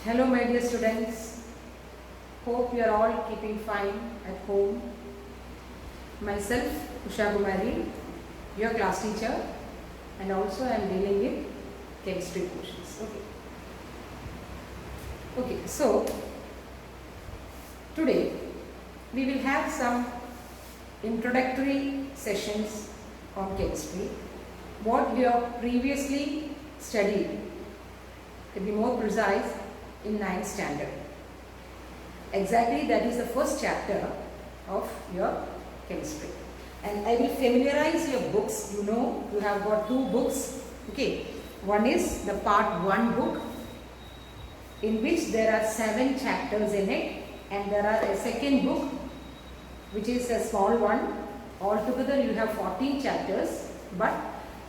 Hello my dear students, hope you are all keeping fine at home. Myself Usha Kumari, your class teacher, and also I am dealing with chemistry portions. Okay, so today we will have some introductory sessions on chemistry. What we have previously studied, to be more precise, in 9th standard. Exactly, that is the first chapter of your chemistry. And I will familiarize your books. You know, you have got two books. Okay, one is the part 1 book, in which there are 7 chapters in it, and there are a second book which is a small one. Altogether you have 14 chapters, but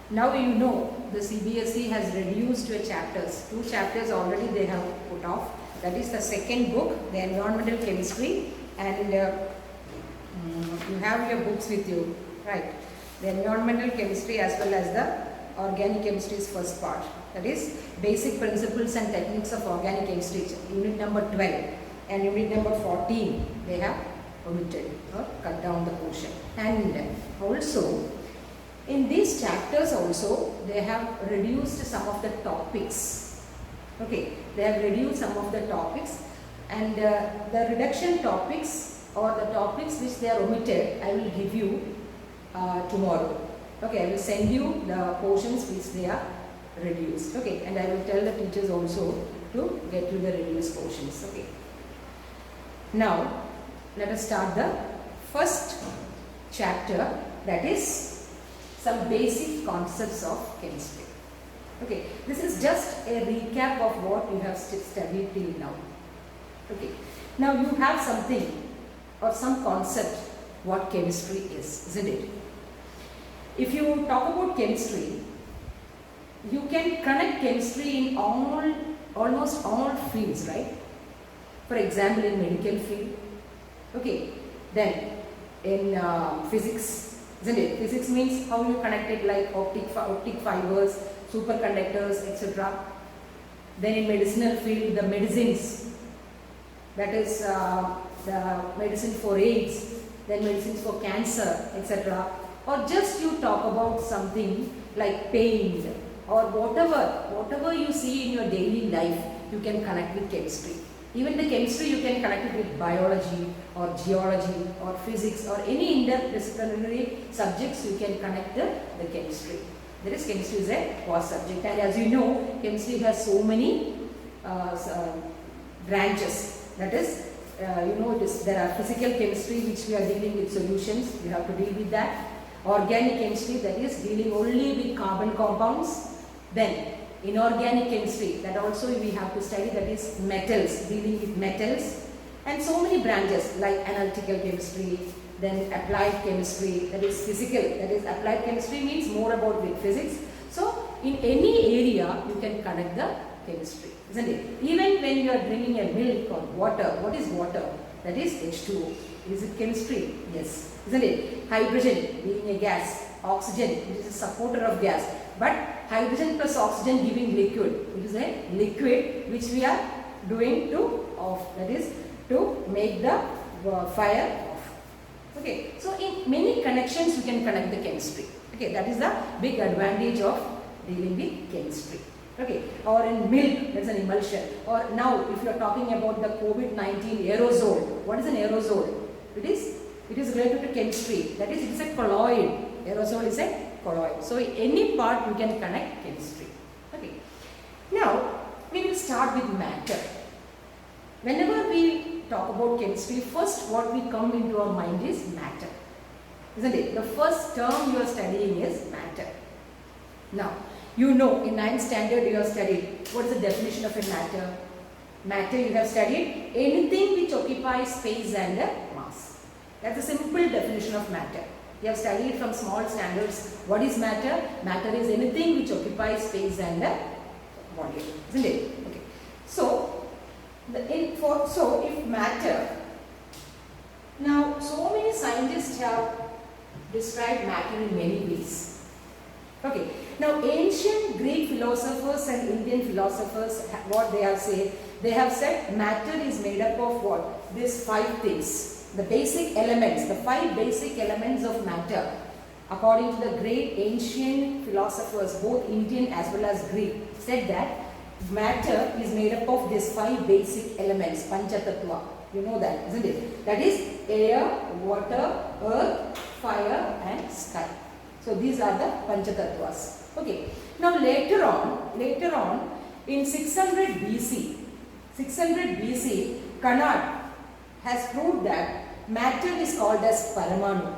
now you know the CBSE has reduced to chapters. 2 chapters already they have put off. That is the second book, the environmental chemistry, and you have your books with you, right? The environmental chemistry as well as the organic chemistry is first part. That is basic principles and techniques of organic chemistry, unit number 12, and unit number 14 they have omitted or cut down the portion. And also in these chapters also they have reduced some of the topics. Okay, they have reduced some of the topics, and the reduction topics or the topics which they are omitted I will give you tomorrow. Okay, I will send you the portions which they are reduced. Okay, and I will tell the teachers also to get you the reduced portions. Okay, now let us start the first chapter, that is some basic concepts of chemistry. Okay, this is just a recap of what you have studied till now. Okay, now you have something or some concept what chemistry is, isn't it? If you talk about chemistry, you can connect chemistry in almost all fields, right? For example, in medical field. Okay, then in physics, isn't it? Physics means how you connect it, like optic fibers, superconductors, etc. Then in medicinal field, the medicines, that is the medicine for AIDS, then medicines for cancer, etc. Or just you talk about something like pain or whatever you see in your daily life, you can connect with chemistry. Even the chemistry you can connect it with biology or geology or physics or any interdisciplinary subjects, you can connect the chemistry. That is, chemistry is a vast subject, and as you know, chemistry has so many branches. That is, there are physical chemistry which we are dealing with solutions, we have to deal with that. Organic chemistry, that is dealing only with carbon compounds. Then inorganic chemistry, that also we have to study, that is metals, dealing with metals. And so many branches like analytical chemistry, then applied chemistry, that is physical, that is applied chemistry means more about with physics. So in any area you can connect the chemistry, isn't it? Even when you are drinking a milk or water, what is water? That is H2O. Is it chemistry? Yes, isn't it? Hydrogen being a gas, oxygen, it is a supporter of gas, but hydrogen plus oxygen giving liquid, it is a liquid which we are doing to off, that is to make the fire off. Okay, so in many connections you can connect the chemistry. Okay, that is the big advantage of dealing with chemistry. Okay, or in milk, that's an emulsion. Or now if you are talking about the COVID-19 aerosol, what is an aerosol? It is related to chemistry, that is, it is a colloid. Aerosol is a colloid. So any part you can connect chemistry. Okay, now we will start with matter. Whenever we talk about chemistry, first what we come into our mind is matter, isn't it? The first term you are studying is matter. Now you know in 9th standard you have studied what is the definition of a matter. Matter you have studied anything which occupies space and mass. That's a simple definition of matter. You have studied from small standards. What is matter? Matter is anything which occupies space and volume, isn't it? Okay. So if matter, now so many scientists have described matter in many ways. Okay. Now ancient Greek philosophers and Indian philosophers, what they have said, They have said matter is made up of what? These 5 things. The basic elements, the 5 basic elements of matter. According to the great ancient philosophers, both Indian as well as Greek, said that matter is made up of these 5 basic elements, Panchatattva. You know that, isn't it? That is air, water, earth, fire and sky. So these are the Panchatattwas. Okay. Now later on in 600 BC, Kanad has proved that matter is called as Paramanu.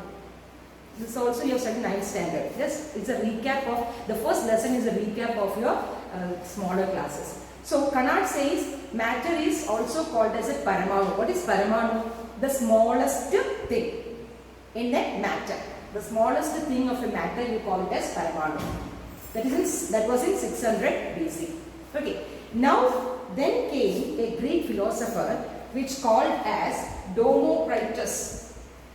This also you have studied 9th standard. Just it's a recap of, the first lesson is a recap of your smaller classes. So Kanad says matter is also called as a Paramanu. What is Paramanu? The smallest thing in a matter. The smallest thing of a matter you call it as Paramanu. That was in 600 BC. Okay. Now then came a Greek philosopher which called as Democritus.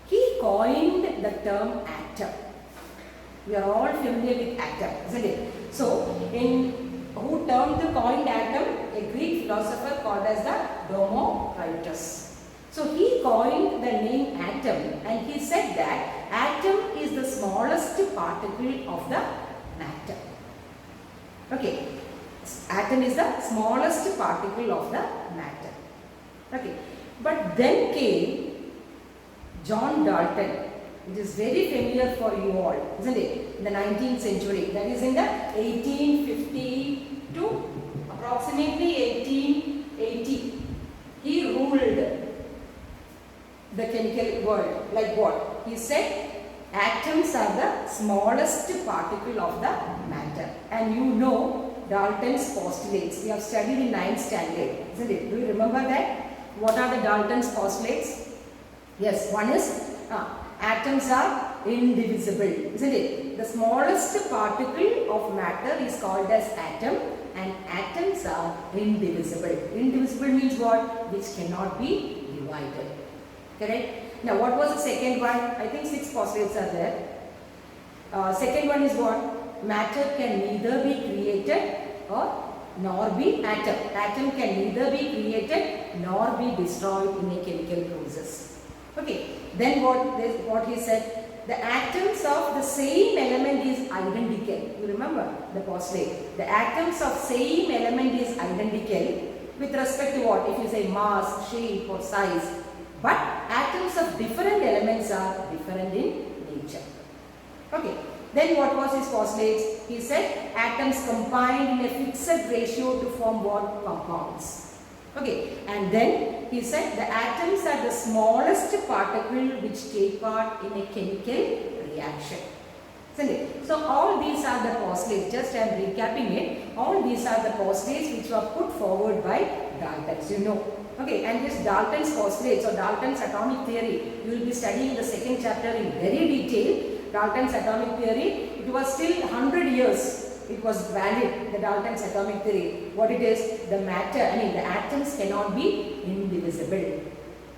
He coined the term atom. We are all familiar with atom, isn't it? So, who coined atom? A Greek philosopher called as the Democritus. So, he coined the name atom and he said that atom is the smallest particle of the matter. Okay. Atom is the smallest particle of the matter. Okay. But then came John Dalton. It is very familiar for you all, isn't it? In the 19th century, that is in the 1850 to approximately 1880. He ruled the chemical world. Like what? He said atoms are the smallest particle of the matter. And you know Dalton's postulates. We have studied in 9th standard, isn't it? Do you remember that? What are the Dalton's postulates? Yes, one is atoms are indivisible, isn't it? The smallest particle of matter is called as atom and atoms are indivisible. Indivisible means what? Which cannot be divided. Correct? Now what was the second one? I think 6 postulates are there. Second one is what? Matter can neither be created nor be atom. Atom can neither be created nor be destroyed in a chemical process. Okay, then what he said, the atoms of the same element is identical. You remember the postulate. The atoms of same element is identical with respect to what? If you say mass, shape or size. But atoms of different elements are different in nature. Okay, then what was his postulate? He said atoms combined in a fixed ratio to form what? Compounds. Okay, and then he said the atoms are the smallest particle which take part in a chemical reaction. Isn't it? So all these are the postulates, just I am recapping it. All these are the postulates which were put forward by Dalton, you know. Okay, and this Dalton's postulates or Dalton's atomic theory, you will be studying the 2nd chapter in very detail. Dalton's atomic theory, it was still 100 years. It was valid, the Dalton's atomic theory. What it is? The matter, the atoms cannot be indivisible.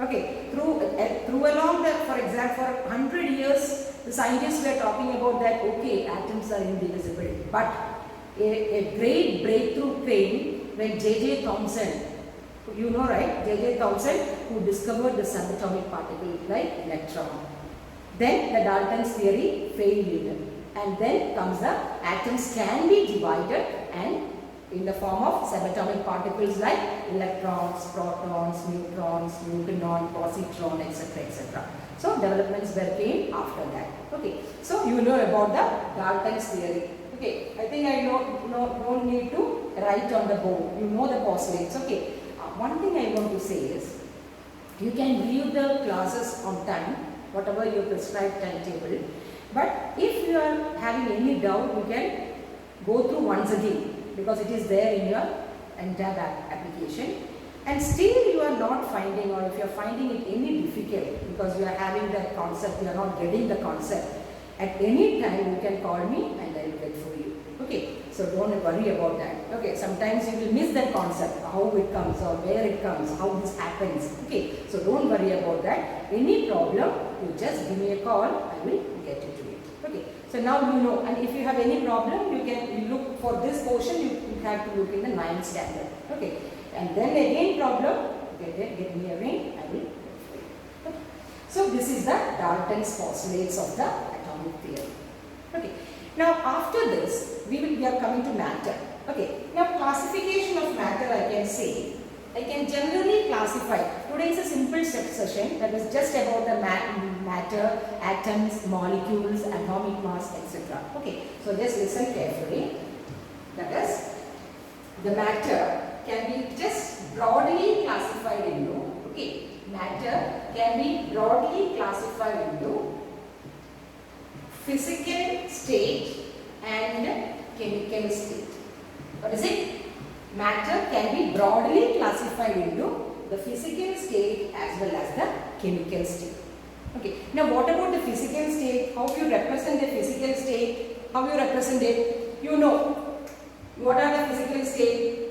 Okay, through along the, for example, for 100 years, the scientists were talking about that, okay, atoms are indivisible. But a great breakthrough came when J.J. Thomson, you know, right? J.J. Thomson, who discovered the subatomic particle like electron. Then the Dalton's theory failed. And then comes the atoms can be divided and in the form of subatomic particles like electrons, protons, neutrons, neutrinon, positron, etc. etc. So developments were came after that. Okay. So you know about the Dalton's theory. Okay. I think I don't need to write on the board. You know the postulates. Okay. One thing I want to say is you can view the classes on time, whatever your prescribed timetable. But if you are having any doubt, you can go through once again because it is there in your entire application. And still you are not finding, or if you are finding it any difficult because you are having that concept, you are not getting the concept, at any time you can call me and I will get for you. Okay, so don't worry about that. Okay, sometimes you will miss that concept, how it comes or where it comes, how this happens. Okay, so don't worry about that. Any problem, you just give me a call, I will get you to it. Okay, so now you know, and if you have any problem, you can look for this portion, you have to look in the 9th standard. Okay, and then again problem, get me a ring, I will. Okay. So this is the Dalton's postulates of the atomic theory. Okay. Now after this, we are coming to matter. Okay. Now classification of matter, I can say, I can generally classify. Today is a simple session that is just about the matter, atoms, molecules, atomic mass, etc. Okay. So just listen carefully. That is, the matter can be just broadly classified into, okay, matter can be broadly classified into physical state and chemical state. What is it? Matter can be broadly classified into the physical state as well as the chemical state. Okay. Now what about the physical state? How you represent the physical state? How you represent it? You know. What are the physical state?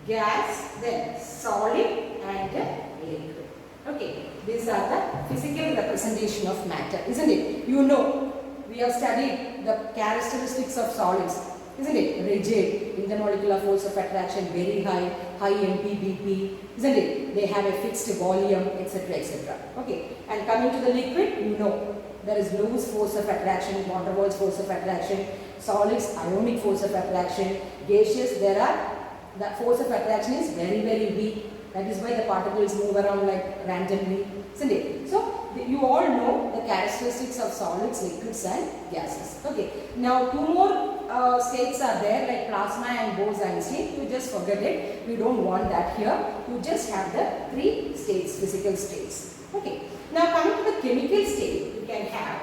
Gas, then solid and liquid. Okay. These are the physical representation of matter, isn't it? You know. We have studied the characteristics of solids. Isn't it? Rigid, intermolecular force of attraction very high, high MPBP, isn't it? They have a fixed volume, etc., etc. Okay. And coming to the liquid, you know, there is loose force of attraction, van der Waals force of attraction, solids, ionic force of attraction, gaseous, the force of attraction is very, very weak. That is why the particles move around like randomly, isn't it? So, you all know the characteristics of solids, liquids and gases. Okay. Now, two more states are there like plasma and Bose-Einstein. You just forget it. We don't want that here. You just have the three states, physical states. Okay. Now, coming to the chemical state, you can have,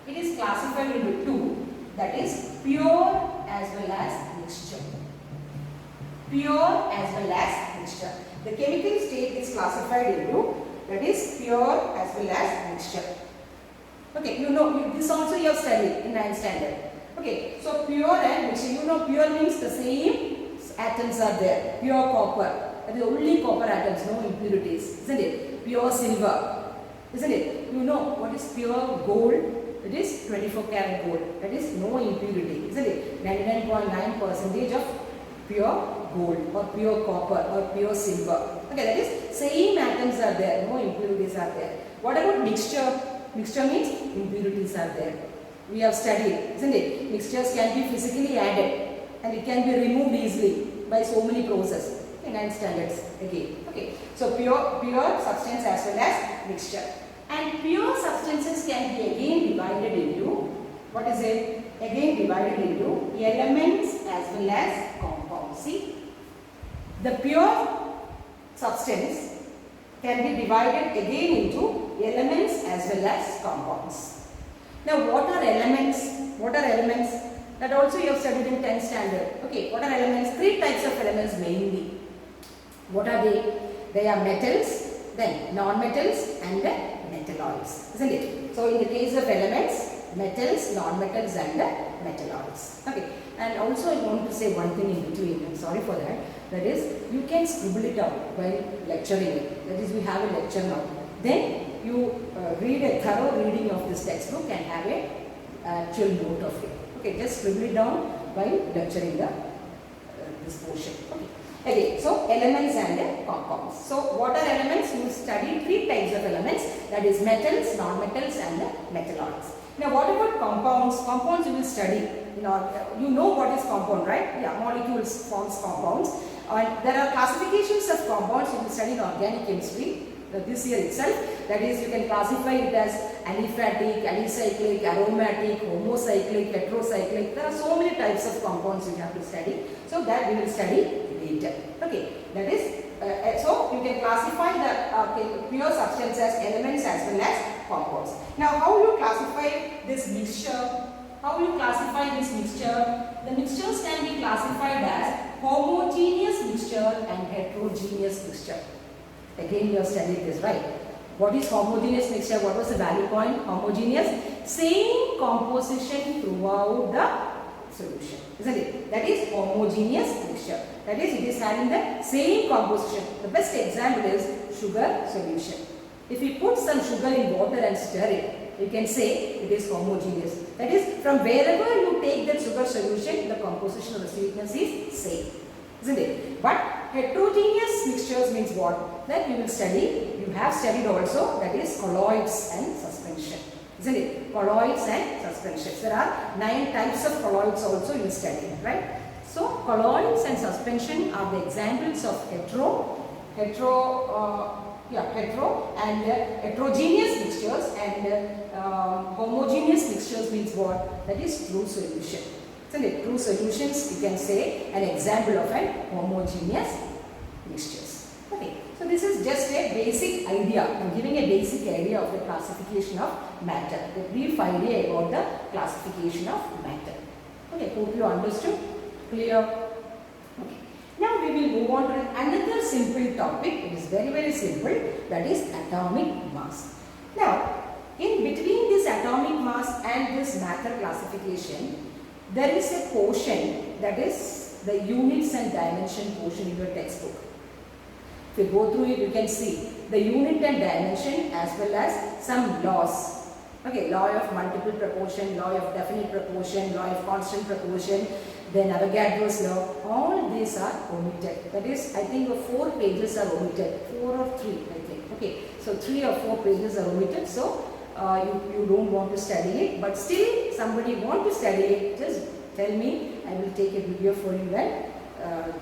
it is classified into two. That is pure as well as mixture. Pure as well as mixture. The chemical state is classified into, that is pure as well as mixture. Okay, you know, this also you have studied in 9th standard. Okay, so pure and mixture. You know, pure means the same atoms are there. Pure copper. That is only copper atoms, no impurities, isn't it? Pure silver, isn't it? You know what is pure gold? It is 24 karat gold. That is no impurity, isn't it? 99.9% of pure gold or pure copper or pure silver. Okay, that is same atoms are there, no impurities are there. What about mixture? Mixture means impurities are there. We have studied, isn't it? Mixtures can be physically added and it can be removed easily by so many processes. In 9th standards again. Okay, so pure substance as well as mixture. And pure substances can be again divided into, what is it? Again divided into elements as well as compounds. See, the pure substance can be divided again into elements as well as compounds. Now what are elements? What are elements? That also you have studied in 10th standard. Okay, what are elements? Three types of elements mainly. What are they? They are metals, then non-metals and then metalloids, isn't it? So in the case of elements, metals, non-metals and metalloids. Okay, and also I want to say one thing in between, I'm sorry for that. That is, you can scribble it out while lecturing it. That is, we have a lecture now. Then you read a thorough reading of this textbook and have a actual note of it. Okay, just scribble it down while lecturing this portion. Okay. Okay, so elements and compounds. So what are elements? You study three types of elements, that is metals, non-metals and metalloids. Now what about compounds? Compounds you will study. You know what is compound, right? Yeah, molecules forms compounds. And there are classifications of compounds you will study in organic chemistry this year itself. That is, you can classify it as aliphatic, alicyclic, aromatic, homocyclic, heterocyclic. There are so many types of compounds you have to study. So that we will study later. Okay, that is, so you can classify the pure substance as elements as well as compounds. Now how you classify this mixture? How you classify this mixture? The mixtures can be classified as homogeneous mixture and heterogeneous mixture. Again you have studied this, right? What is homogeneous mixture? What was the value point? Homogeneous, same composition throughout the solution, isn't it? That is homogeneous mixture. That is, it is having the same composition. The best example is sugar solution. If we put some sugar in water and stir it, you can say it is homogeneous. That is, from wherever you take that sugar solution, the composition of the sweetness is same, isn't it? But heterogeneous mixtures means what? That we will study, you have studied also, that is colloids and suspension. Isn't it? Colloids and suspensions. There are 9 types of colloids also you study, right? So colloids and suspension are the examples of hetero and heterogeneous mixtures, and homogeneous mixtures means what? That is true solution. Isn't it? True solutions, you can say an example of an homogeneous mixtures. Okay. So this is just a basic idea. I am giving a basic idea of the classification of matter. A brief idea about the classification of matter. Okay. Hope you understood. Clear? Okay. Now we will move on to another simple topic. It is very simple. That is atomic mass. Now, in between this atomic mass and this matter classification, there is a portion, that is the units and dimension portion in your textbook. If you go through it, you can see the unit and dimension as well as some laws. Okay, law of multiple proportion, law of definite proportion, law of constant proportion, then Avogadro's law. All these are omitted. That is, I think 4 pages are omitted. 4 or 3, I think. Okay, so 3 or 4 pages are omitted. So you don't want to study it, but still somebody want to study it, just tell me. I will take a video for you and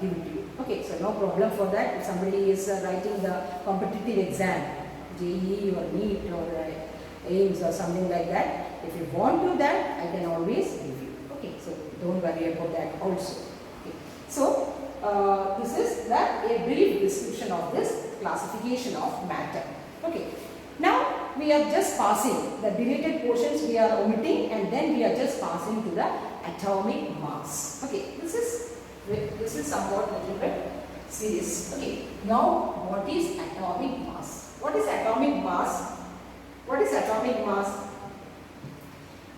give it to you. Okay, so no problem for that. If somebody is writing the competitive exam, JEE or NEET or AIMS or something like that, if you want to do that, I can always give you. Okay, so don't worry about that also. Okay. So this is a brief description of this classification of matter. Okay. Now we are just passing the deleted portions, we are omitting, and then we are just passing to the atomic mass. Okay, this is somewhat little bit serious. Okay, now what is atomic mass? What is atomic mass? What is atomic mass?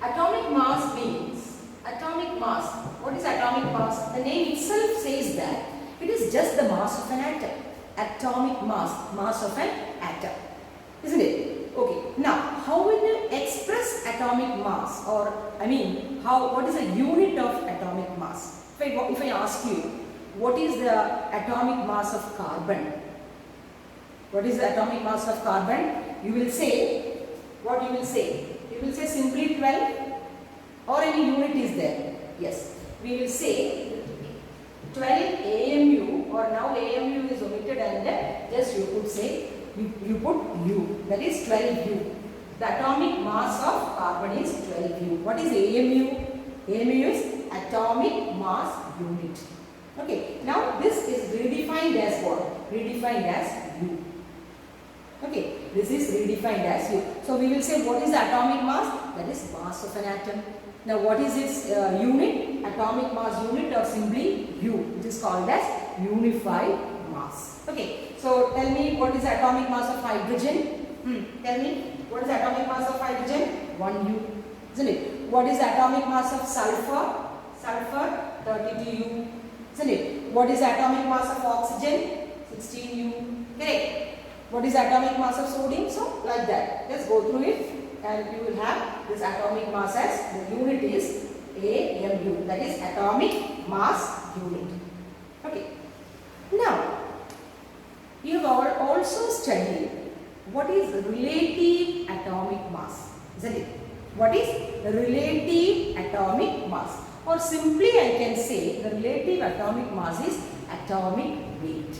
Atomic mass means atomic mass. What is atomic mass? The name itself says that it is just the mass of an atom. Atomic mass of an atom. Isn't it? Okay. Now, how will you express atomic mass? Or, what is the unit of atomic mass? If I ask you, what is the atomic mass of carbon? What is the atomic mass of carbon? You will say, what you will say? You will say simply 12, or any unit is there? Yes. We will say 12 AMU, or now AMU is omitted, and just you could say, you put U, that is 12U. The atomic mass of carbon is 12U. What is AMU? AMU is atomic mass unit. Okay, now this is redefined as what? Redefined as U. Okay, this is redefined as U. So we will say what is the atomic mass? That is mass of an atom. Now what is its unit? Atomic mass unit, or simply U. It is called as unified mass. Okay, so tell me what is the atomic mass of hydrogen? Tell me what is the atomic mass of hydrogen? 1U. Isn't it? What is the atomic mass of sulfur? Sulfur 32U. Isn't it? What is the atomic mass of oxygen? 16U. Correct. What is the atomic mass of sodium? So like that. Just go through it and you will have this atomic mass as the unit is AMU. That is atomic mass unit. Okay. Now, you have also studied what is relative atomic mass. Isn't it? What is relative atomic mass? Or simply I can say the relative atomic mass is atomic weight.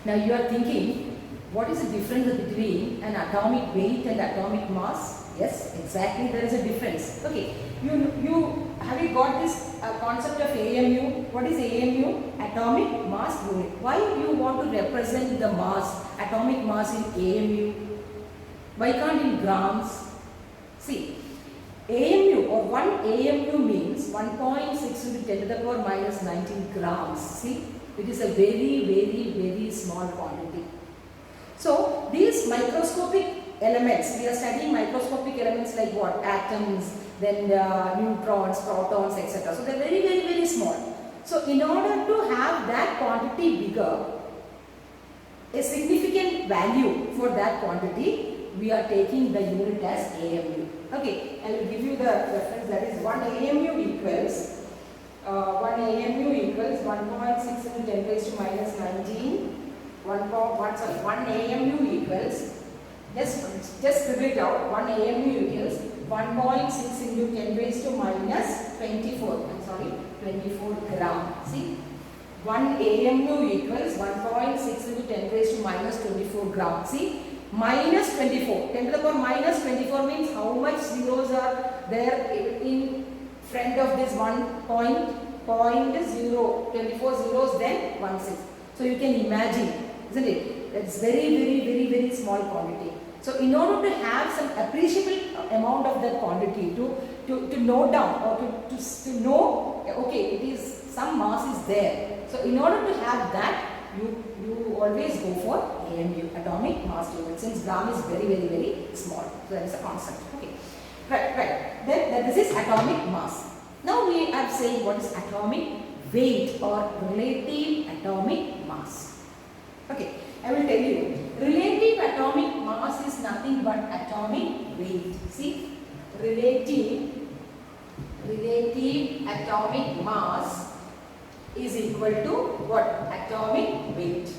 Now you are thinking, what is the difference between an atomic weight and atomic mass? Yes, exactly, there is a difference. Okay, have you got this concept of AMU? What is AMU? Atomic mass unit. Why you want to represent the mass, atomic mass in AMU? Why can't in grams? See, AMU or 1 AMU means 1.6 into 10 to the power minus 19 grams. See, it is a very small quantity. So, these microscopic elements, we are studying microscopic elements like what? Atoms, then neutrons, protons, etc. So, they are very small. So, in order to have that quantity bigger, a significant value for that quantity, we are taking the unit as AMU. Okay, I will give you the reference, that is 1 AMU equals 1 AMU equals 1.6 into 10 raised to minus 19. 1 AMU equals, just scribble it out, 1 AMU equals 1.6 into 10 raised to minus 24, 24 gram. See, 1 AMU equals 1.6 into 10 raised to minus 24 gram. See, minus 24, 10 to the power minus 24 means how much zeros are there in front of this 1.0, 24 zeros, then 16. So you can imagine, isn't it? That's very small quantity. So in order to have some appreciable amount of that quantity to note down or to know, okay, it is some mass is there. So in order to have that, you always go for AMU, atomic mass unit, since gram is very small. So that is a concept. Okay, right. Then this is atomic mass. Now we are saying what is atomic weight or relative atomic mass. Okay, I will tell you. Relative atomic mass is nothing but atomic weight. See, relative atomic mass is equal to what? Atomic weight.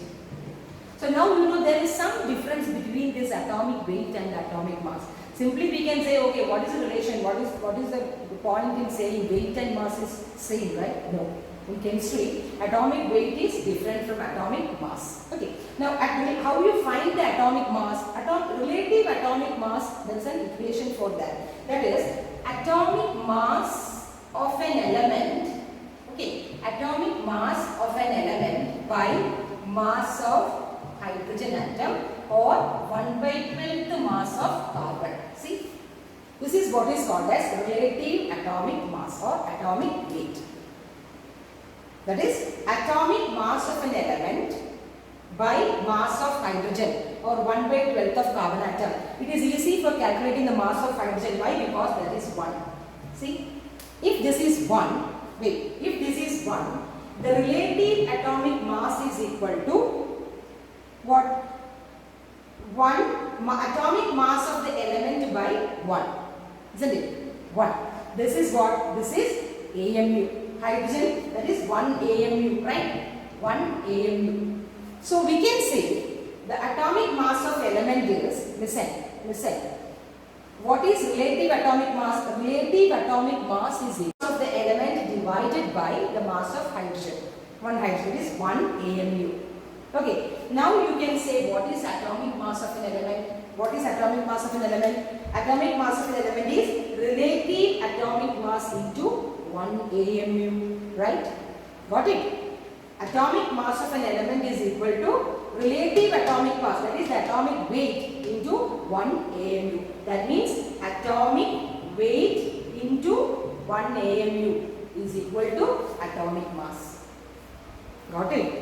So now you know there is some difference between this atomic weight and atomic mass. Simply we can say, okay, what is the relation? What is the point in saying weight and mass is same, right? No. In chemistry, atomic weight is different from atomic mass. Okay. Now, how you find the atomic mass? Relative atomic mass, there is an equation for that. That is, atomic mass of an element. Okay. Atomic mass of an element by mass of hydrogen atom or 1/12th mass of carbon. See, this is what is called as relative atomic mass or atomic weight. That is atomic mass of an element by mass of hydrogen or 1/12th of carbon atom. It is easy for calculating the mass of hydrogen. Why? Because that is 1. See, if this is 1, if this is 1, the relative atomic mass is equal to what? 1 atomic mass of the element by 1. Isn't it? 1. This is what? This is AMU. Hydrogen, that is 1 AMU, right? 1 AMU. So we can say the atomic mass of element is, listen. What is relative atomic mass? Relative atomic mass is equal of the element divided by the mass of hydrogen. 1 hydrogen is 1 AMU. Okay, now you can say what is atomic mass of an element? What is atomic mass of an element? Atomic mass of an element is relative atomic mass into 1 AMU, right? Got it? Atomic mass of an element is equal to relative atomic mass, that is the atomic weight into 1 AMU. That means atomic weight into 1 AMU is equal to atomic mass. Got it?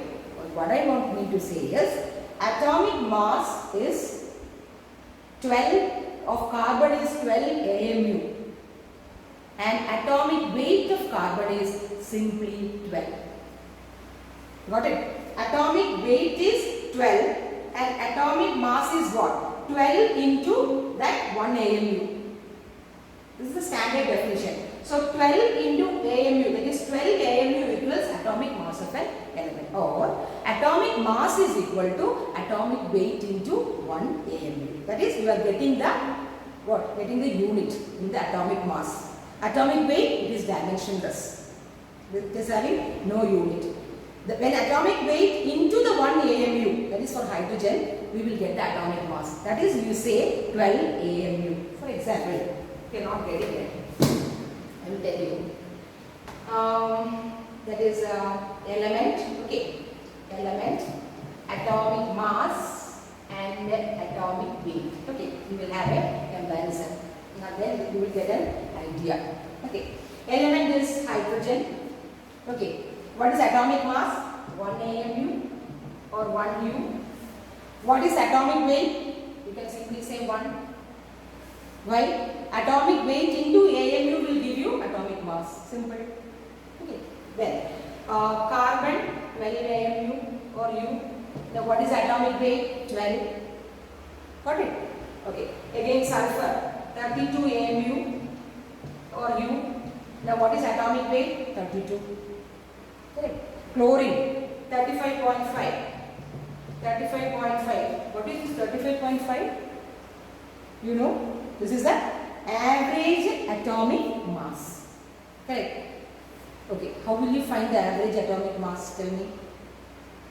What I want me to say is atomic mass is 12 of carbon is 12 AMU. And atomic weight of carbon is simply 12. Got it? Atomic weight is 12 and atomic mass is what? 12 into that 1 AMU. This is the standard definition. So 12 into AMU, that is 12 AMU equals atomic mass of an element, or atomic mass is equal to atomic weight into 1 AMU. That is, you are getting the what? Getting the unit in the atomic mass. Atomic weight, it is dimensionless. It is having no unit. When atomic weight into the 1 AMU, that is for hydrogen, we will get the atomic mass. That is, you say 12 AMU. For example, you cannot get it yet. I will tell you. That is element, okay. Element, atomic mass and atomic weight. Okay, we will have a comparison. Now then you will get an idea. Okay, element is hydrogen. Okay, what is atomic mass? 1 AMU or 1 U. What is atomic weight? You can simply say 1. Why? Atomic weight into AMU will give you atomic mass. Simple. Okay. Then carbon 12 AMU or U. Now what is atomic weight? 12. Got it? Okay. Again sulfur 32 AMU or U. Now what is atomic weight? 32. Correct. Chlorine 35.5. 35.5. What is this 35.5? You know, this is the average atomic mass. Correct. Okay, how will you find the average atomic mass? Tell me.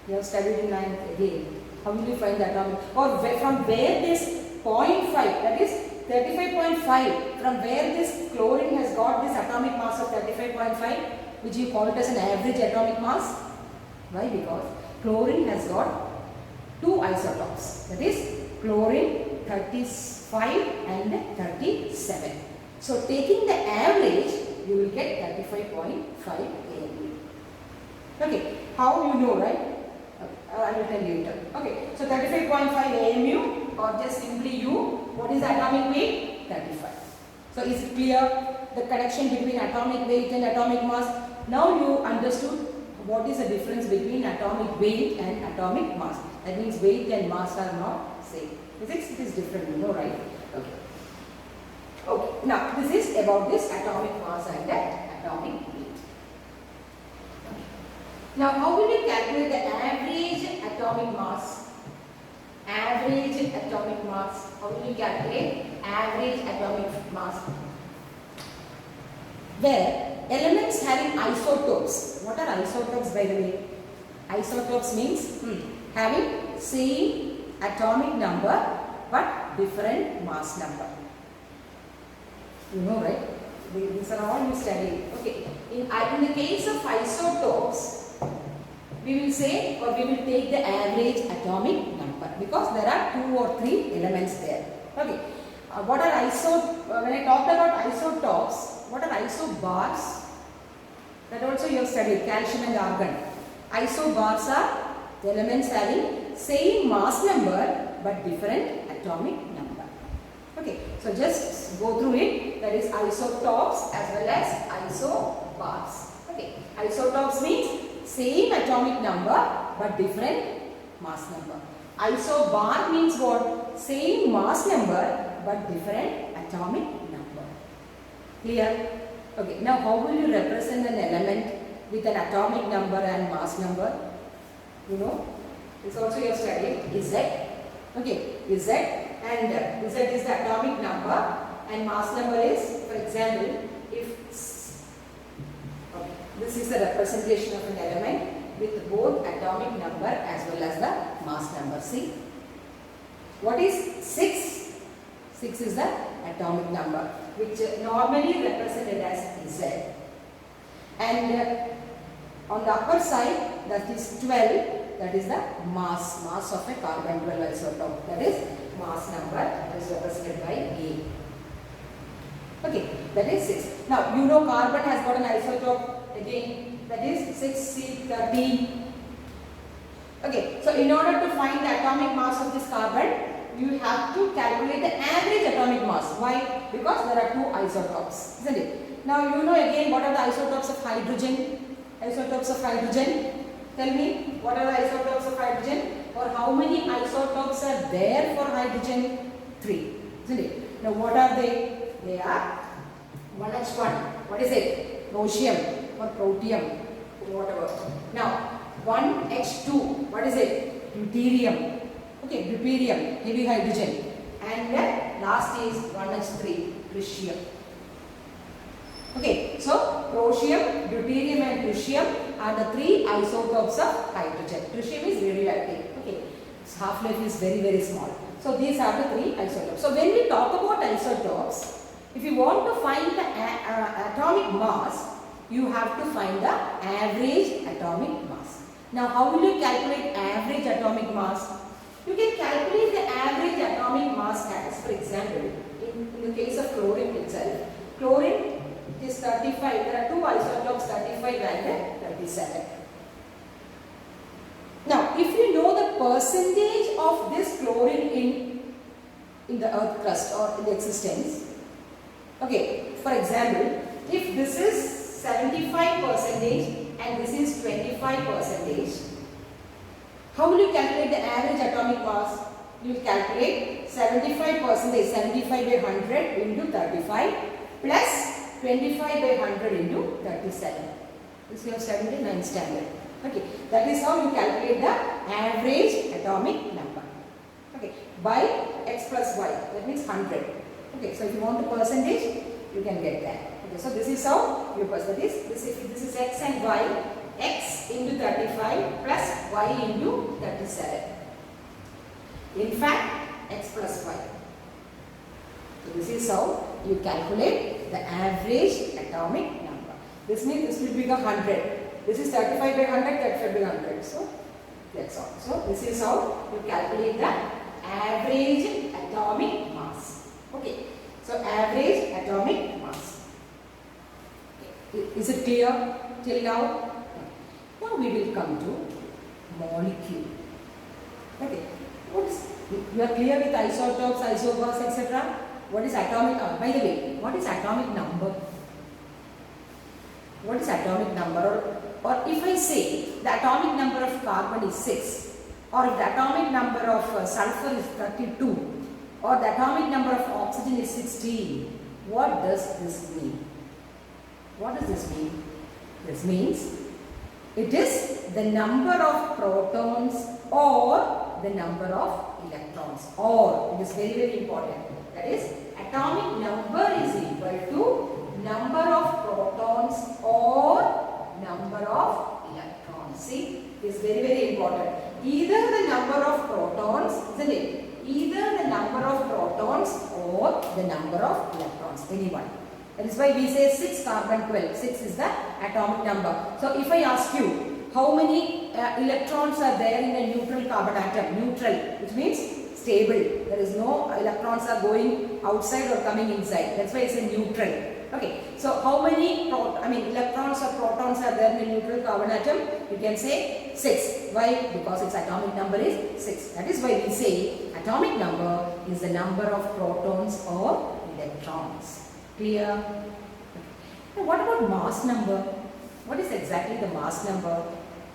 You have studied in 9th again. How will you find the atomic? Or from where this 0.5, that is 35.5, from where this chlorine has got this atomic mass of 35.5, which you call it as an average atomic mass? Why? Because chlorine has got two isotopes, that is chlorine 35 and 37. So taking the average, you will get 35.5 AMU. Okay, how you know, right? I will tell you later. Okay, so 35.5 AMU or just simply U. What is the atomic weight? 35. So is it clear the connection between atomic weight and atomic mass? Now you understood what is the difference between atomic weight and atomic mass. That means weight and mass are not same. Physics it is different, you know, right? Okay. Okay. Now this is about this atomic mass and atomic weight. Now how will you calculate the average atomic mass? Average atomic mass. How will you calculate average atomic mass? Where elements having isotopes. What are isotopes, by the way? Isotopes means having same atomic number but different mass number. You know, right? These are all you studied. Okay. In the case of isotopes, we will say or we will take the average atomic number because there are 2 or 3 elements there. Okay. What are when I talked about isotopes, what are isobars? That also you have studied, calcium and argon. Isobars are the elements having same mass number but different atomic number. Okay, so just go through it. That is isotopes as well as isobars. Okay, isotopes means same atomic number but different mass number. Isobar means what? Same mass number but different atomic number. Clear? Okay, now how will you represent an element with an atomic number and mass number? You know, this also you have studied Z. Okay, Z and Z is the atomic number and mass number is, for example, if this is the representation of an element with both atomic number as well as the mass number. See, what is 6? 6 is the atomic number, which normally represented as Z. And on the upper side, that is 12, that is the mass of a carbon 12 isotope. That is mass number, that is represented by A. Okay, that is 6. Now, you know carbon has got an isotope again, that is 6C13. Okay, so in order to find the atomic mass of this carbon, you have to calculate the average atomic mass. Why? Because there are 2 isotopes, isn't it? Now, you know again what are the isotopes of hydrogen? Isotopes of hydrogen. Tell me, what are the isotopes of hydrogen? Or how many isotopes are there for hydrogen? 3, isn't it? Now, what are they? They are 1H1. What is it? Prosium or protium, whatever. Now, 1H2. What is it? Deuterium. Okay, deuterium, heavy hydrogen. And last is 1H3, tritium. Okay, so prosium, deuterium and tritium are the 3 isotopes of hydrogen. Tritium is radioactive. Okay, its half-life is very, very small. So these are the 3 isotopes. So when we talk about isotopes, if you want to find the atomic mass, you have to find the average atomic mass. Now, how will you calculate average atomic mass? You can calculate the average atomic mass as, for example, in the case of chlorine itself. Chlorine is 35. There are 2 isotopes, 35 and 37. Now, if you know the percentage of this chlorine in the earth crust or in the existence, okay, for example, if this is 75% and this is 25%, how will you calculate the average atomic mass? You will calculate 75%, 75 by 100 into 35 plus 25 by 100 into 37. This you have studied in 9th standard. Okay, that is how you calculate the average atomic number. Okay, by x plus y, that means 100. Okay, so if you want the percentage, you can get that. Okay, so this is how you percent this is x and y, x into 35 plus y into 37. In fact, x plus y. So this is how you calculate the average atomic number. This means this will become 100. This is 35 by 100, 35 by 100. So that's all. So this is how you calculate the average atomic mass. Okay. So average atomic mass. Okay. Is it clear till now? Now we will come to molecule. Okay. What is, you are clear with isotopes, isobars, etc. What is atomic? By the way, what is atomic number? What is atomic number? Or if I say the atomic number of carbon is 6, or if the atomic number of sulfur is 32, or the atomic number of oxygen is 16, what does this mean? What does this mean? This means it is the number of protons or the number of electrons. Or, it is very, very important. That is, atomic number is equal to number of protons or number of electrons. See, it is very, very important. Either the number of protons, isn't it? Either the number of protons or the number of electrons, anyone. That is why we say 6 carbon 12. 6 is the atomic number. So if I ask you how many electrons are there in a neutral carbon atom, neutral, which means stable. There is no electrons are going outside or coming inside. That's why it's a neutral. Okay, so how many electrons or protons are there in a neutral carbon atom? You can say 6. Why? Because its atomic number is 6. That is why we say atomic number is the number of protons or electrons. Clear? Now what about mass number? What is exactly the mass number?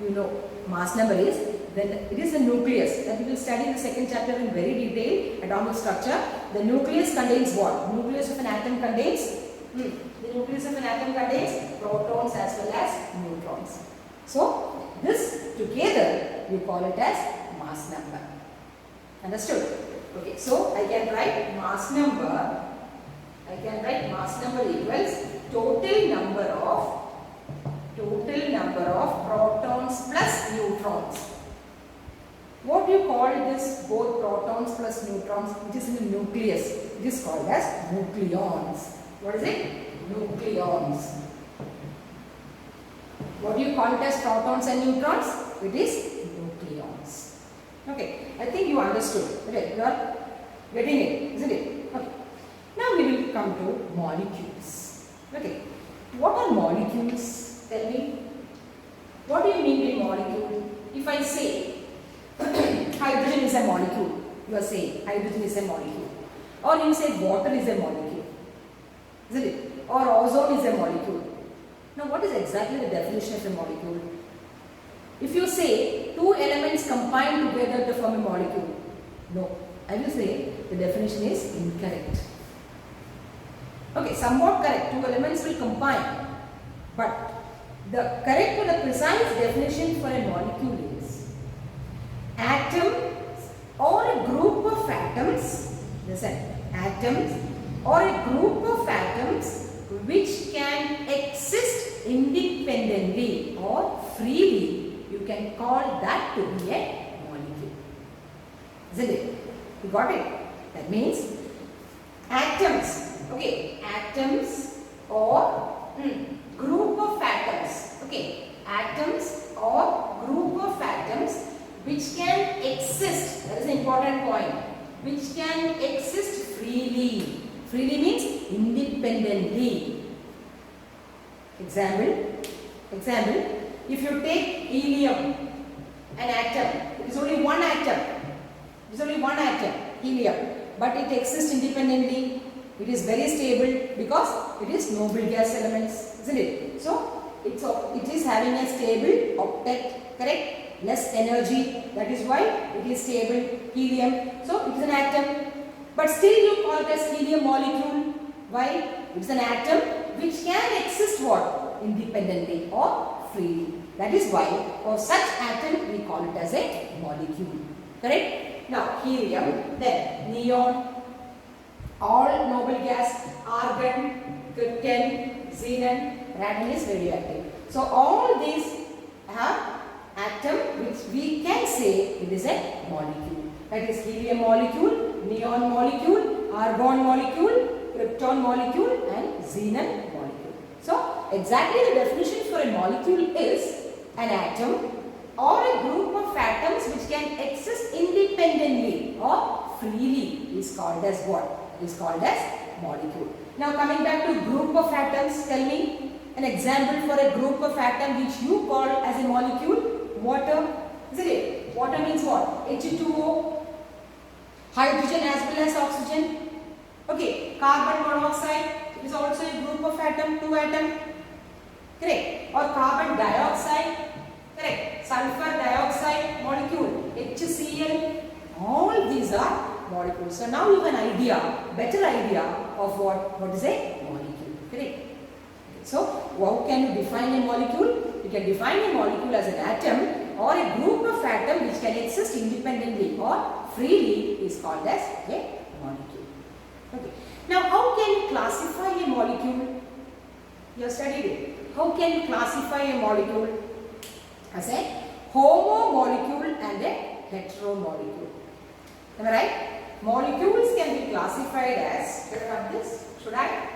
You know, mass number is, then it is the nucleus that we will study in the second chapter in very detail, atomic structure. The nucleus contains what? Nucleus of an atom contains the nucleus of an atom contains protons as well as neutrons. So this together you call it as mass number. Understood? Okay, so I can write mass number. I can write mass number equals total number of protons plus neutrons. What do you call this, both protons plus neutrons, which is in the nucleus? It is called as nucleons. What is it? Nucleons. What do you call it as protons and neutrons? It is nucleons. Okay, I think you understood. Okay, you are getting it, isn't it? Okay. Now we will come to molecules. Okay, what are molecules? Tell me. What do you mean by molecule? If I say hydrogen is a molecule, you are saying hydrogen is a molecule. Or you say water is a molecule, isn't it? Or ozone is a molecule. Now what is exactly the definition of a molecule? If you say two elements combine together to form a molecule, no, I will say the definition is incorrect. Okay, somewhat correct, two elements will combine, but the correct or the precise definition for a molecule is atom or a group of atoms, listen, atoms or a group of atoms which can exist independently or freely, you can call that to be a molecule. Isn't it? You got it? That means atoms, okay, atoms or group of atoms, okay, atoms or group of atoms which can exist, that is an important point, which can exist freely. Freely means independently. Example, if you take helium, an atom, it is only one atom, helium, but it exists independently. It is very stable because it is noble gas elements, isn't it? So it is having a stable octet, correct? Less energy, that is why it is stable, helium. So it is an atom, but still you call it as helium molecule. Why? It is an atom which can exist what? Independently or freely. That is why for such atom we call it as a molecule. Correct? Now helium, then neon, all noble gas, argon, krypton, xenon, radon is radioactive. So all these have atom which we can say it is a molecule. That is helium molecule, neon molecule, argon molecule, krypton molecule and xenon molecule. So exactly the definition for a molecule is an atom or a group of atoms which can exist independently or freely is called as what? Is called as molecule. Now coming back to group of atoms, tell me an example for a group of atom which you call as a molecule. Water, isn't it? Water means what? H2O, hydrogen as well as oxygen. Okay, carbon monoxide is also a group of atom, 2 atom. Correct? Or carbon dioxide. Correct? Sulfur dioxide molecule, HCl. All these are molecules. So now you have an idea, better idea of what is a molecule. Correct? So how can you define a molecule? You can define a molecule as an atom or a group of atoms which can exist independently or freely is called as a molecule. Okay. Now how can you classify a molecule? You have studied it. How can you classify a molecule? As a homo molecule and a hetero molecule. Am I right? Molecules can be classified as, should I have this? Should I?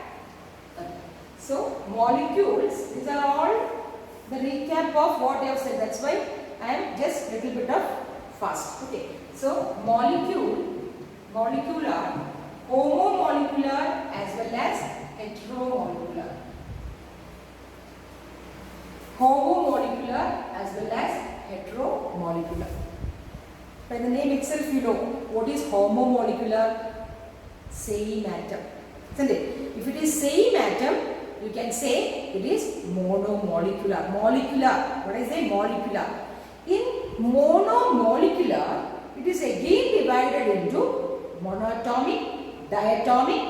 Okay. So molecules, these are all the recap of what I have said. That's why I am just little bit of fast. Okay. So molecular, homomolecular as well as heteromolecular. Homomolecular as well as heteromolecular. By the name itself you know what is homomolecular. Same atom. Isn't it? If it is same atom, you can say it is monomolecular. Molecular. What is a molecular? In monomolecular, it is again divided into monoatomic, diatomic,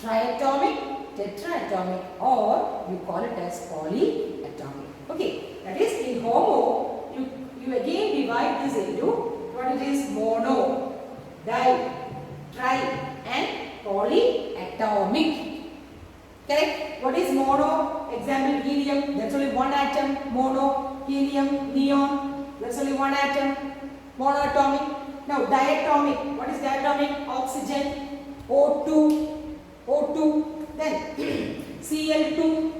triatomic, tetraatomic, or you call it as polyatomic. Okay, that is in homo, you again divide this into what it is mono, di, tri and polyatomic. Correct? What is mono? Example helium, that's only one atom, mono, helium, neon, that's only one atom, monoatomic. Now diatomic, what is diatomic? Oxygen, O2, then Cl2,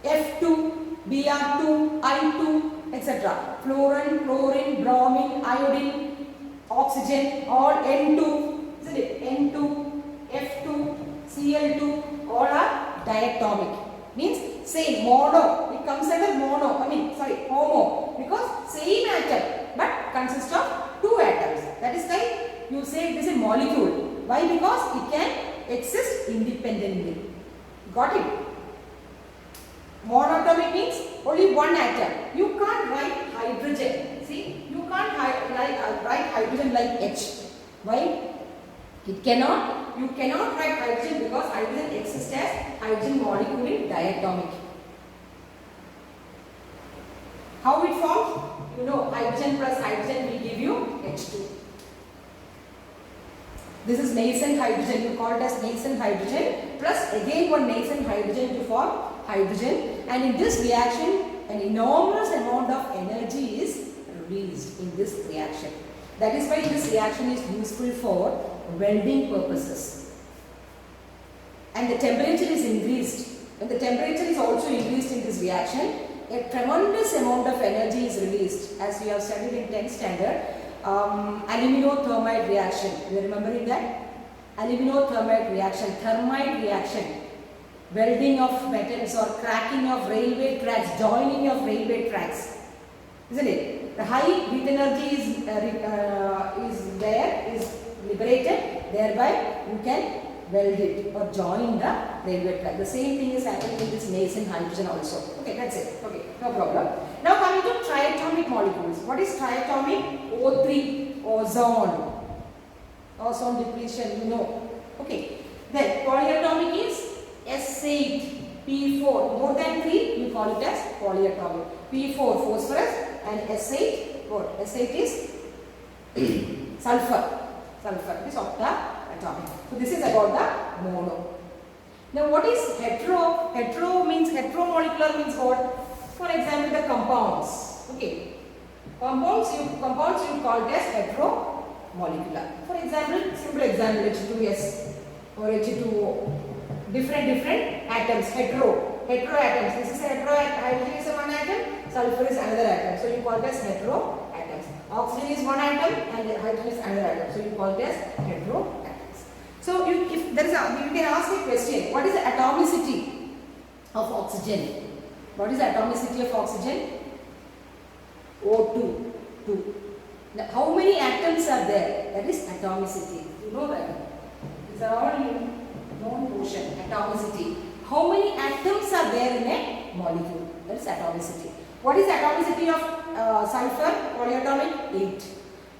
F2, Br2, I2, etc. Fluorine, chlorine, bromine, iodine, oxygen, all N2, isn't it? N2, F2, Cl2, all are diatomic. Means same, mono, it comes under mono, homo, because same atom but consists of 2 atoms. That is why you say it is a molecule. Why? Because it can exist independently. Got it? Monatomic means only one atom. You can't write hydrogen. See, you can't write hydrogen like H. Why? It cannot. You cannot write hydrogen because hydrogen exists as hydrogen molecule in diatomic. How it forms? You know, hydrogen plus hydrogen will give you H2. This is nascent hydrogen. You call it as nascent hydrogen plus again one nascent hydrogen to form hydrogen, and in this reaction an enormous amount of energy is released in this reaction. That is why this reaction is useful for welding purposes. And the temperature is increased. When the temperature is also increased in this reaction, a tremendous amount of energy is released, as we have studied in 10th standard. Aluminothermite reaction. You are remembering that? Aluminothermite reaction, thermite reaction, welding of metals or cracking of railway tracks, joining of railway tracks, isn't it? The high heat energy is liberated, thereby you can weld it or join the railway track. The same thing is happening in this nascent hydrogen also. Okay, that's it. Okay, no problem. Now coming to triatomic molecules. What is triatomic? O3, ozone. Ozone depletion, you know. Okay. Then polyatomic is S8, P4 more than 3, you call it as polyatomic. P4 phosphorus and S8 what? S8 is sulfur. Sulfur is octaatomic. So this is about the mono. Now what is hetero? Hetero means heteromolecular means what? For example, the compounds. Okay. Compounds you call it as heteromolecular. For example, simple example H2S or H2O. Different atoms, heteroatoms. This is a hydrogen is one atom, sulfur is another atom. So you call it as heteroatoms. Oxygen is one atom and hydrogen is another atom. So you call it as heteroatoms. So if there is you can ask a question, what is the atomicity of oxygen? What is the atomicity of oxygen? O2, 2. Now, how many atoms are there? That is atomicity. You know that. These are all known portion, atomicity. How many atoms are there in a molecule? That is atomicity. What is the atomicity of sulfur, polyatomic? 8.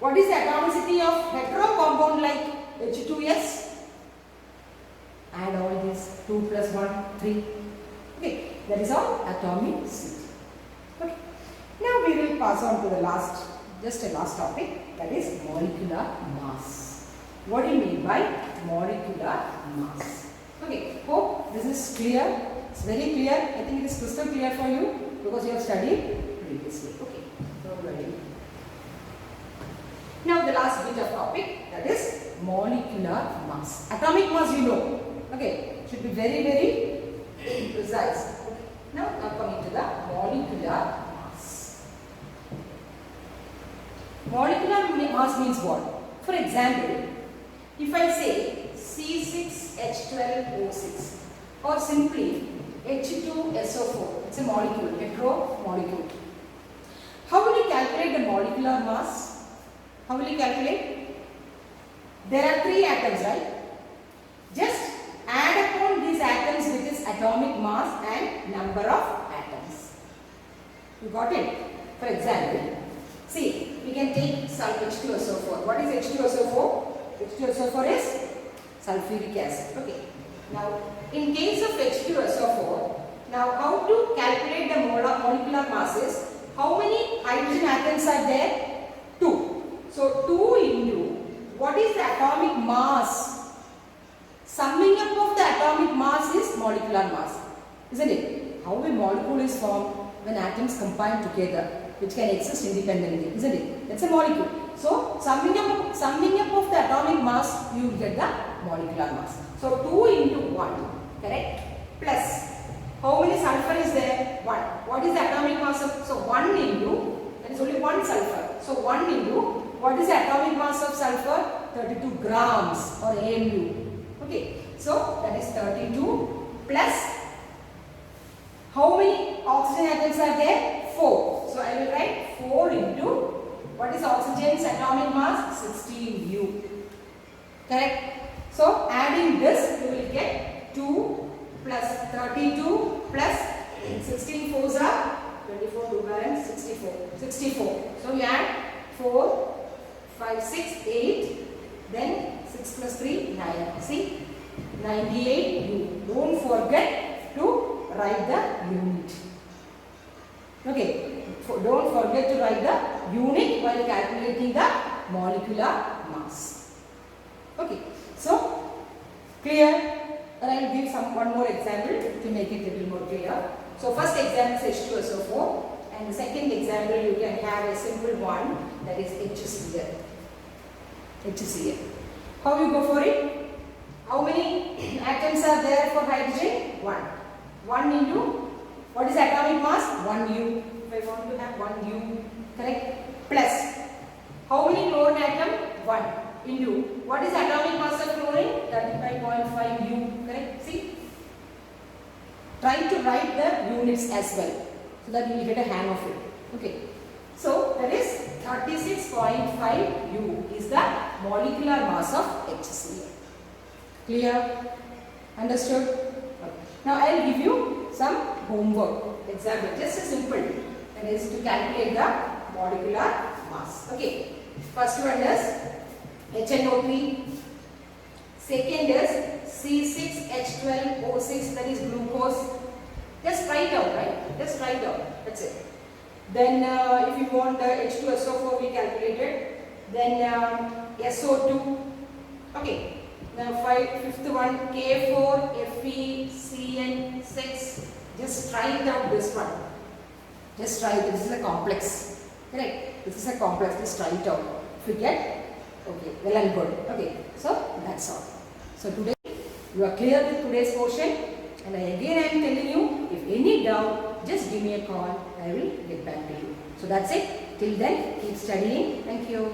What is the atomicity of hetero compound like H2S? Add all these, 2 plus 1, 3. Okay, that is our atomicity. Okay. Now we will pass on to the last topic, that is molecular mass. What do you mean by molecular mass? Okay, hope this is clear. It's very clear. I think it is crystal clear for you because you have studied previously. Okay, so ready. Now the last bit of topic, that is molecular mass. Atomic mass you know. Okay, should be very precise. Okay. Now coming to the molecular mass. Molecular mass means what? For example, if I say C6H12O6 or simply H2SO4, it's a molecule, hetero molecule. How will you calculate the molecular mass? How will you calculate? There are 3 atoms, right? Just add upon these atoms with its atomic mass and number of atoms. You got it? For example, see, we can take some H2SO4. What is H2SO4? H2SO4 is sulfuric acid. Okay. Now, in case of H2SO4, now how to calculate the molecular masses? How many hydrogen atoms are there? 2. So, 2 into what is the atomic mass? Summing up of the atomic mass is molecular mass, isn't it? How a molecule is formed when atoms combine together, which can exist independently, isn't it? That's a molecule. So, summing up of the atomic mass, you get the molecular mass. So, 2 into 1, correct? Plus, how many sulfur is there? 1. What is the atomic mass of? So, 1 into, there is only 1 sulfur. So, 1 into, what is the atomic mass of sulfur? 32 grams or AMU. Okay. So, that is 32 plus, how many oxygen atoms are there? 4. So, I will write 4 into, what is oxygen's atomic mass? 16U. Correct? So, adding this, you will get 2 plus 32 plus 16 4s are 24, 2 balance 64. 64. So, you add 4, 5, 6, 8, then 6 plus 3, 9. See? 98U. Don't forget to write the unit. Okay. Don't forget to write the unit while calculating the molecular mass. Okay. So, clear? And I will give one more example to make it a little more clear. So, first example is H2SO4 and the second example you can have a simple one, that is HCl. HCl. How you go for it? How many atoms are there for hydrogen? 1. 1 into, what is atomic mass? 1U. If I want to have 1U, correct? Plus, how many chlorine atom? 1 into, what is atomic mass of chlorine? 35.5U, correct? See? Try to write the units as well, so that you will get a hang of it. Okay. So, that is 36.5U is the molecular mass of HCl. Clear? Understood? Okay. Now, I will give you some homework. Example, just a simple, that is to calculate the molecular mass. Okay. First one is HNO3. Second is C6H12O6, that is glucose. Just try it out, right? Just try it out. That's it. Then if you want H2SO4, we calculated. Then SO2. Okay. Now fifth one, K4, FeCN6. Just try it out, this one. Just try it. This is a complex. Correct? This is a complex. Just try it out. If you get, okay, well and good. Okay. So that's all. So today you are clear with today's portion. And again I am telling you, if any doubt, just give me a call. I will get back to you. So that's it. Till then, keep studying. Thank you.